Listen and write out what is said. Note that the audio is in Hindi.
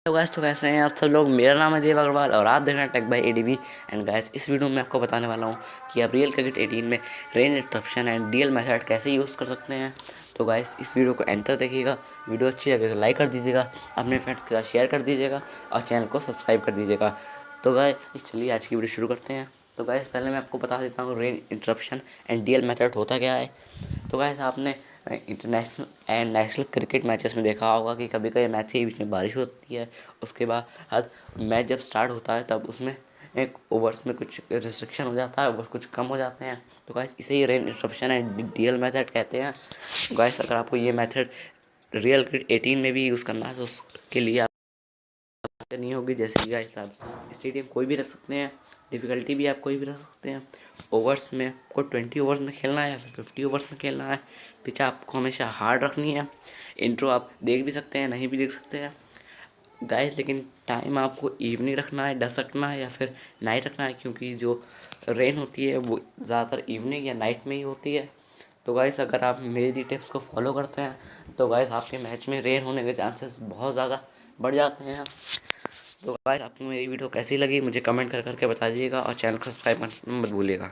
तो गाइस, तो कैसे हैं आप सब लोग। मेरा नाम है देव अग्रवाल और आप देख रहे हैं tech by ADB. And guys, इस वीडियो में आपको बताने वाला हूँ कि आप रियल क्रिकेट 18 में rain interruption and DL method कैसे यूज़ कर सकते हैं। तो गाइस, इस वीडियो को एंड तक देखिएगा। वीडियो अच्छी लगे तो लाइक कर दीजिएगा, अपने फ्रेंड्स के साथ शेयर कर दीजिएगा और चैनल को सब्सक्राइब कर दीजिएगा। तो गाइस, चलिए आज की वीडियो शुरू करते हैं। तो गाइस, पहले मैं आपको बता देता हूँ rain interruption and DL method होता क्या है। तो गाइस, आपने international and national cricket matches में देखा होगा कि कभी कभी मैच के बीच में बारिश होती है। उसके बाद मैच जब स्टार्ट होता है तब उसमें एक ओवर्स में कुछ रिस्ट्रिक्शन हो जाता है, ओवर्स कुछ कम हो जाते हैं। तो गाइस, इसे ही rain interruption and DL method कहते हैं। गाइस, अगर आपको ये मेथड रियल क्रिकेट 18 में भी यूज़ करना है तो उसके लिए नहीं होगी। जैसे कि गाइस, आप स्टेडियम कोई भी रख सकते हैं, डिफ़िकल्टी भी आप कोई भी रख सकते हैं। ओवर्स में आपको 20 ओवर्स में खेलना है या फिर 50 ओवर्स में खेलना है। पिच आपको हमेशा हार्ड रखनी है। इंट्रो आप देख भी सकते हैं, नहीं भी देख सकते हैं गाइस, लेकिन टाइम आपको इवनिंग रखना है, डस रखना है या फिर नाइट रखना है, क्योंकि जो रेन होती है वो ज़्यादातर इवनिंग या नाइट में ही होती है। तो गाइस, अगर आप मेरी टिप्स को फॉलो करते हैं तो गाइस आपके मैच में रेन होने के चांसेस बहुत ज़्यादा बढ़ जाते हैं। तो गाइस, आपको मेरी वीडियो कैसी लगी मुझे कमेंट कर करके बता दीजिएगा और चैनल को सब्सक्राइब करना मत भूलिएगा।